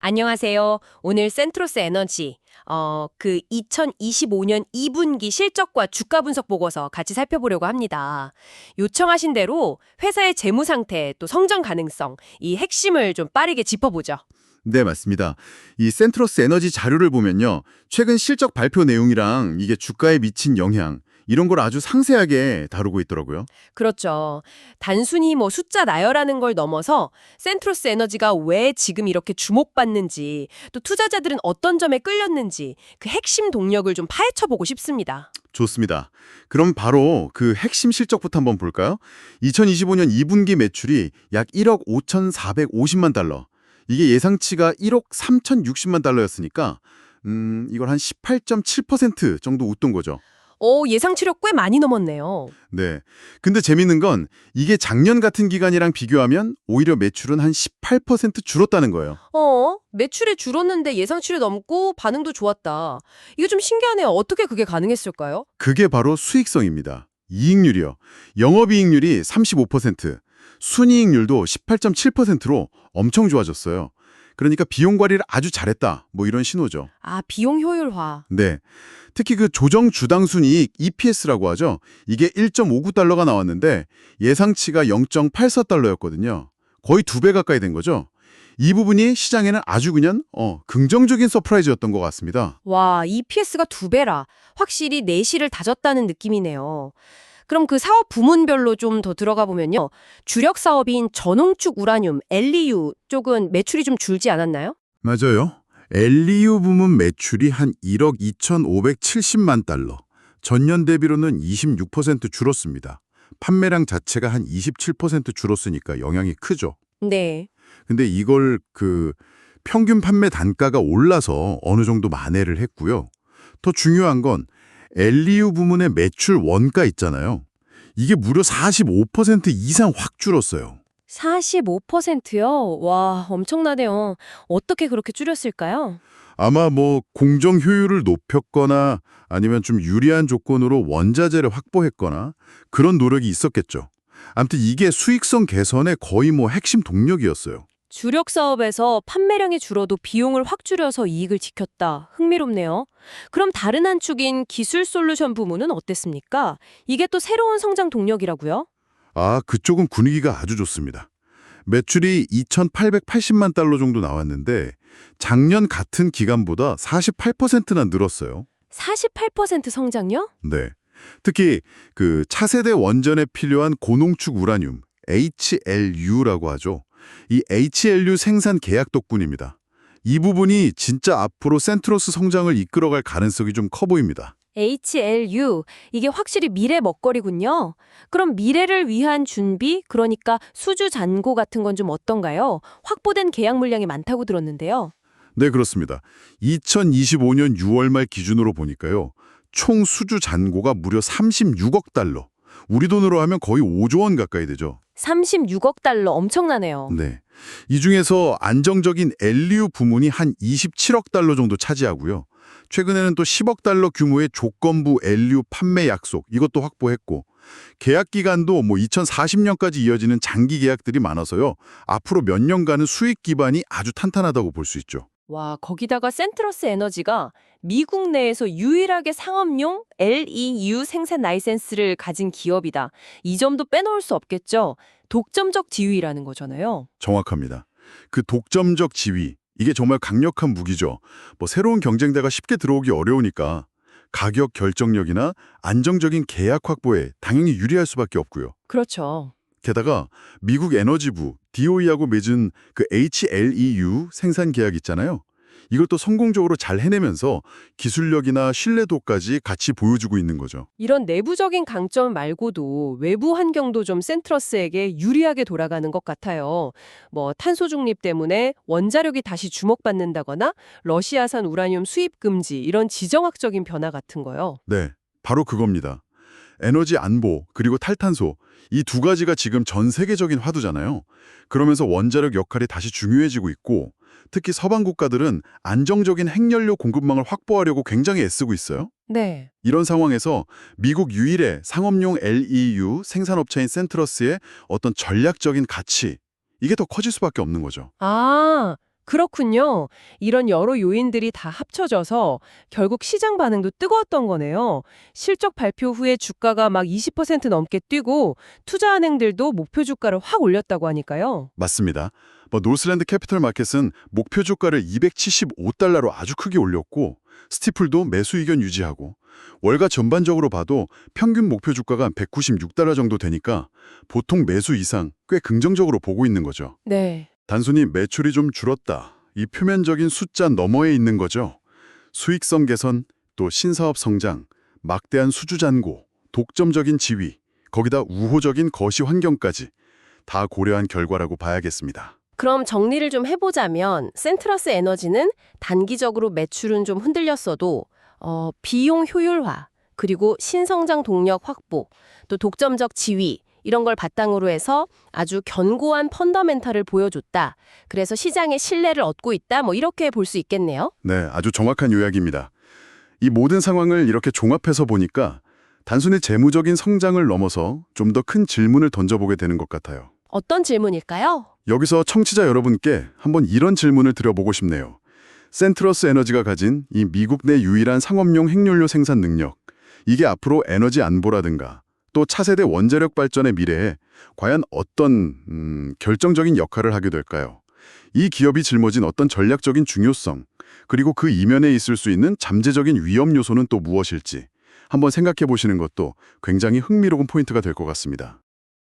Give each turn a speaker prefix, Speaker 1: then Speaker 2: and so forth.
Speaker 1: 안녕하세요. 오늘 센트로스 에너지, 2025년 2분기 실적과 주가 분석 보고서 같이 살펴보려고 합니다. 요청하신 대로 회사의 재무 상태, 또 성장 가능성, 이 핵심을 좀 빠르게 짚어보죠.
Speaker 2: 네, 맞습니다. 이 센트러스 에너지 자료를 보면요. 최근 실적 발표 내용이랑 이게 주가에 미친 영향, 이런 걸 아주 상세하게 다루고 있더라고요.
Speaker 1: 그렇죠. 단순히 숫자 나열하는 걸 넘어서 센트로스 에너지가 왜 지금 이렇게 주목받는지, 또 투자자들은 어떤 점에 끌렸는지 그 핵심 동력을 좀 파헤쳐보고 싶습니다.
Speaker 2: 좋습니다. 그럼 바로 그 핵심 실적부터 한번 볼까요? 2025년 2분기 매출이 약 1억 5,450만 달러. 이게 예상치가 1억 3,060만 달러였으니까 이걸 한 18.7% 정도 웃돈 거죠.
Speaker 1: 예상치료 꽤 많이 넘었네요.
Speaker 2: 네. 근데 재밌는 건 이게 작년 같은 기간이랑 비교하면 오히려 매출은 한 18% 줄었다는 거예요.
Speaker 1: 매출이 줄었는데 예상치를 넘고 반응도 좋았다. 이게 좀 신기하네요. 어떻게 그게 가능했을까요?
Speaker 2: 그게 바로 수익성입니다. 이익률이요. 영업이익률이 35%, 순이익률도 18.7%로 엄청 좋아졌어요. 그러니까 비용 관리를 아주 잘했다. 뭐 이런 신호죠.
Speaker 1: 아, 비용 효율화.
Speaker 2: 네. 특히 그 조정 주당 순이익 EPS라고 하죠. 이게 1.59달러가 나왔는데 예상치가 0.84달러였거든요. 거의 2배 가까이 된 거죠. 이 부분이 시장에는 아주 그냥 긍정적인 서프라이즈였던 것 같습니다.
Speaker 1: 와, EPS가 2배라. 확실히 내실을 다졌다는 느낌이네요. 그럼 그 사업 부문별로 좀 더 들어가 보면요. 주력 사업인 전홍축 우라늄, LEU 쪽은 매출이 좀 줄지 않았나요?
Speaker 3: 맞아요. LEU 부문 매출이 한 1억 2,570만 달러. 전년 대비로는 26% 줄었습니다. 판매량 자체가 한 27% 줄었으니까 영향이 크죠.
Speaker 1: 네.
Speaker 3: 근데 이걸 평균 판매 단가가 올라서 어느 정도 만회를 했고요. 더 중요한 건 LEU 부문의 매출 원가 있잖아요. 이게 무려 45% 이상 확 줄었어요.
Speaker 1: 45%요? 와, 엄청나네요. 어떻게 그렇게 줄였을까요?
Speaker 3: 아마 공정 효율을 높였거나 아니면 좀 유리한 조건으로 원자재를 확보했거나 그런 노력이 있었겠죠. 아무튼 이게 수익성 개선의 거의 핵심 동력이었어요.
Speaker 1: 주력 사업에서 판매량이 줄어도 비용을 확 줄여서 이익을 지켰다. 흥미롭네요. 그럼 다른 한 축인 기술 솔루션 부문은 어땠습니까? 이게 또 새로운 성장 동력이라고요?
Speaker 3: 그쪽은 분위기가 아주 좋습니다. 매출이 2,880만 달러 정도 나왔는데 작년 같은 기간보다 48%나 늘었어요.
Speaker 1: 48% 성장요?
Speaker 3: 네. 특히 그 차세대 원전에 필요한 고농축 우라늄, HLU라고 하죠. 이 HLU 생산 계약 덕분입니다. 이 부분이 진짜 앞으로 센트로스 성장을 이끌어갈 가능성이 좀 커 보입니다.
Speaker 1: HLU, 이게 확실히 미래 먹거리군요. 그럼 미래를 위한 준비, 그러니까 수주 잔고 같은 건 좀 어떤가요? 확보된 계약 물량이 많다고 들었는데요.
Speaker 3: 네, 그렇습니다. 2025년 6월 말 기준으로 보니까요. 총 수주 잔고가 무려 36억 달러. 우리 돈으로 하면 거의 5조 원 가까이 되죠.
Speaker 1: 36억 달러 엄청나네요.
Speaker 3: 네. 이 중에서 안정적인 LEU 부문이 한 27억 달러 정도 차지하고요. 최근에는 또 10억 달러 규모의 조건부 LEU 판매 약속 이것도 확보했고 계약 기간도 2040년까지 이어지는 장기 계약들이 많아서요. 앞으로 몇 년간은 수익 기반이 아주 탄탄하다고 볼 수 있죠.
Speaker 1: 와, 거기다가 센트러스 에너지가 미국 내에서 유일하게 상업용 LEU 생산 라이센스를 가진 기업이다. 이 점도 빼놓을 수 없겠죠. 독점적 지위라는 거잖아요.
Speaker 3: 정확합니다. 그 독점적 지위, 이게 정말 강력한 무기죠. 새로운 경쟁자가 쉽게 들어오기 어려우니까 가격 결정력이나 안정적인 계약 확보에 당연히 유리할 수밖에 없고요.
Speaker 1: 그렇죠.
Speaker 3: 게다가 미국 에너지부, DOE하고 맺은 그 HLEU 생산 계약 있잖아요. 이것도 성공적으로 잘 해내면서 기술력이나 신뢰도까지 같이 보여주고 있는 거죠.
Speaker 1: 이런 내부적인 강점 말고도 외부 환경도 좀 센트러스에게 유리하게 돌아가는 것 같아요. 탄소 중립 때문에 원자력이 다시 주목받는다거나 러시아산 우라늄 수입 금지 이런 지정학적인 변화 같은 거요.
Speaker 3: 네, 바로 그겁니다. 에너지 안보, 그리고 탈탄소, 이 두 가지가 지금 전 세계적인 화두잖아요. 그러면서 원자력 역할이 다시 중요해지고 있고 특히 서방 국가들은 안정적인 핵연료 공급망을 확보하려고 굉장히 애쓰고 있어요.
Speaker 1: 네.
Speaker 3: 이런 상황에서 미국 유일의 상업용 LEU 생산업체인 센트러스의 어떤 전략적인 가치, 이게 더 커질 수밖에 없는 거죠.
Speaker 1: 아, 그렇군요. 이런 여러 요인들이 다 합쳐져서 결국 시장 반응도 뜨거웠던 거네요. 실적 발표 후에 주가가 막 20% 넘게 뛰고 투자은행들도 목표 주가를 확 올렸다고 하니까요.
Speaker 3: 맞습니다. 노스랜드 캐피털 마켓은 목표 주가를 275달러로 아주 크게 올렸고 스티플도 매수 의견 유지하고 월가 전반적으로 봐도 평균 목표 주가가 196달러 정도 되니까 보통 매수 이상 꽤 긍정적으로 보고 있는 거죠.
Speaker 1: 네.
Speaker 3: 단순히 매출이 좀 줄었다. 이 표면적인 숫자 너머에 있는 거죠. 수익성 개선, 또 신사업 성장, 막대한 수주 잔고, 독점적인 지위, 거기다 우호적인 거시 환경까지 다 고려한 결과라고 봐야겠습니다.
Speaker 1: 그럼 정리를 좀 해보자면 센트러스 에너지는 단기적으로 매출은 좀 흔들렸어도 비용 효율화, 그리고 신성장 동력 확보, 또 독점적 지위 이런 걸 바탕으로 해서 아주 견고한 펀더멘털을 보여줬다. 그래서 시장의 신뢰를 얻고 있다. 이렇게 볼 수 있겠네요.
Speaker 3: 네, 아주 정확한 요약입니다. 이 모든 상황을 이렇게 종합해서 보니까 단순히 재무적인 성장을 넘어서 좀 더 큰 질문을 던져보게 되는 것 같아요.
Speaker 1: 어떤 질문일까요?
Speaker 3: 여기서 청취자 여러분께 한번 이런 질문을 드려보고 싶네요. 센트러스 에너지가 가진 이 미국 내 유일한 상업용 핵연료 생산 능력, 이게 앞으로 에너지 안보라든가 또 차세대 원자력 발전의 미래에 과연 어떤 결정적인 역할을 하게 될까요? 이 기업이 짊어진 어떤 전략적인 중요성, 그리고 그 이면에 있을 수 있는 잠재적인 위험 요소는 또 무엇일지 한번 생각해 보시는 것도 굉장히 흥미로운 포인트가 될 것 같습니다.